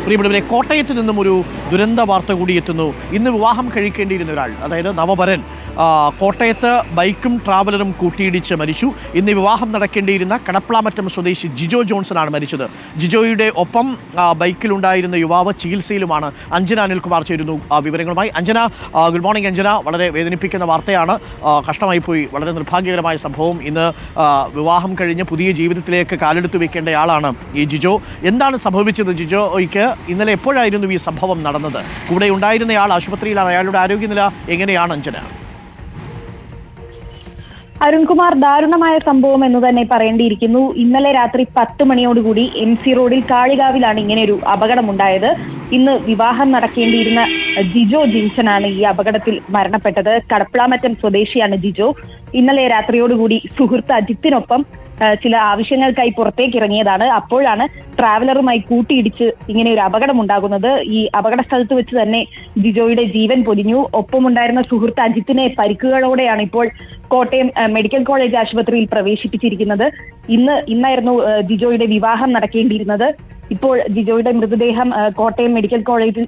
പ്രിയപ്പെട്ടവരെ, കോട്ടയത്ത് നിന്നും ഒരു ദുരന്ത വാർത്ത കൂടി എത്തുന്നു. ഇന്ന് വിവാഹം കഴിക്കേണ്ടിയിരുന്ന ഒരാൾ, അതായത് നവവരൻ, കോട്ടയത്ത് ബൈക്കും ട്രാവലറും കൂട്ടിയിടിച്ച് മരിച്ചു. ഇന്ന് വിവാഹം നടക്കേണ്ടിയിരുന്ന കടപ്ലാമറ്റം സ്വദേശി ജിജോ ജോൺസണാണ് മരിച്ചത്. ജിജോയുടെ ഒപ്പം ബൈക്കിലുണ്ടായിരുന്ന യുവാവ് ചികിത്സയിലുമാണ്. അഞ്ജന അനിൽകുമാർ ചേരുന്നു വിവരങ്ങളുമായി. Anjana, good morning Anjana. വളരെ വേദനിപ്പിക്കുന്ന വാർത്തയാണ്, കഷ്ടമായിപ്പോയി, വളരെ നിർഭാഗ്യകരമായ സംഭവം. ഇന്ന് വിവാഹം കഴിഞ്ഞ് പുതിയ ജീവിതത്തിലേക്ക് കാലെടുത്ത് വെക്കേണ്ടയാളാണ് ഈ ജിജോ. എന്താണ് സംഭവിച്ചത് ജിജോയ്ക്ക്? ഇന്നലെ എപ്പോഴായിരുന്നു ഈ സംഭവം നടന്നത്? കൂടെ ഉണ്ടായിരുന്നയാൾ ആശുപത്രിയിലാണ്. അയാളുടെ ആരോഗ്യനില എങ്ങനെയാണ് അഞ്ജന? അരുൺകുമാർ, ദാരുണമായ സംഭവം എന്ന് തന്നെ പറയേണ്ടിയിരിക്കുന്നു. ഇന്നലെ രാത്രി 10 മണിയോടുകൂടി MC റോഡിൽ കാളികാവിലാണ് ഇങ്ങനെയൊരു അപകടമുണ്ടായത്. ഇന്ന് വിവാഹം നടക്കേണ്ടിയിരുന്ന ജിജോ ജിൻസനാണ് ഈ അപകടത്തിൽ മരണപ്പെട്ടത്. കടപ്ലാമറ്റം സ്വദേശിയാണ് ജിജോ. ഇന്നലെ രാത്രിയോടുകൂടി സുഹൃത്ത് അജിത്തിനൊപ്പം ചില ആവശ്യങ്ങൾക്കായി പുറത്തേക്ക് ഇറങ്ങിയതാണ്. അപ്പോഴാണ് ട്രാവലറുമായി കൂട്ടിയിടിച്ച് ഇങ്ങനെ ഒരു അപകടം ഉണ്ടാകുന്നത്. ഈ അപകട സ്ഥലത്ത് വെച്ച് തന്നെ ജിജോയുടെ ജീവൻ പൊലിഞ്ഞു. ഒപ്പമുണ്ടായിരുന്ന സുഹൃത്ത് അജിത്തിനെ പരിക്കുകളോടെയാണ് ഇപ്പോൾ കോട്ടയം മെഡിക്കൽ കോളേജ് ആശുപത്രിയിൽ പ്രവേശിപ്പിച്ചിരിക്കുന്നത്. ഇന്നായിരുന്നു ജിജോയുടെ വിവാഹം നടക്കേണ്ടിയിരുന്നത്. ഇപ്പോൾ ജിജോയുടെ മൃതദേഹം കോട്ടയം മെഡിക്കൽ കോളേജിൽ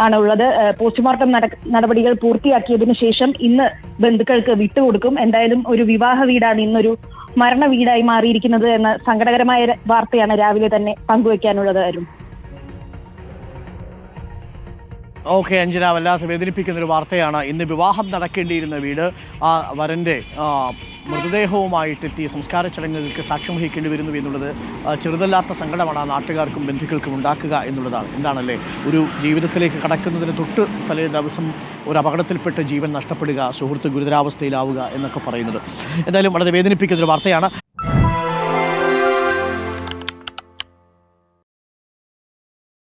ആണ് ഉള്ളത്. പോസ്റ്റ്മോർട്ടം നടപടികൾ പൂർത്തിയാക്കിയതിനു ശേഷം ഇന്ന് ബന്ധുക്കൾക്ക് വിട്ടുകൊടുക്കും. എന്തായാലും ഒരു വിവാഹ വീടാണ് ഇന്നൊരു മരണ വീടായി മാറിയിരിക്കുന്നത് എന്ന സങ്കടകരമായ വാർത്തയാണ് രാവിലെ തന്നെ പങ്കുവയ്ക്കാനുള്ളത്. അരുൺ. ഓക്കെ അഞ്ജന, വല്ലാത്ത വേദനിപ്പിക്കുന്നൊരു വാർത്തയാണ്. ഇന്ന് വിവാഹം നടക്കേണ്ടിയിരുന്ന വീട്, ആ വരൻ്റെ മൃതദേഹവുമായിട്ടെത്തി സംസ്കാര ചടങ്ങുകൾക്ക് സാക്ഷ്യം വഹിക്കേണ്ടി വരുന്നു എന്നുള്ളത് ചെറുതല്ലാത്ത സങ്കടമാണ് ആ നാട്ടുകാർക്കും ബന്ധുക്കൾക്കും ഉണ്ടാക്കുക എന്നുള്ളതാണ്. എന്താണല്ലേ, ഒരു ജീവിതത്തിലേക്ക് കടക്കുന്നതിന് തൊട്ട് തലേ ദിവസം ഒരു അപകടത്തിൽപ്പെട്ട് ജീവൻ നഷ്ടപ്പെടുക, സുഹൃത്ത് ഗുരുതരാവസ്ഥയിലാവുക എന്നൊക്കെ പറയുന്നത്. എന്തായാലും വളരെ വേദനിപ്പിക്കുന്നൊരു വാർത്തയാണ്.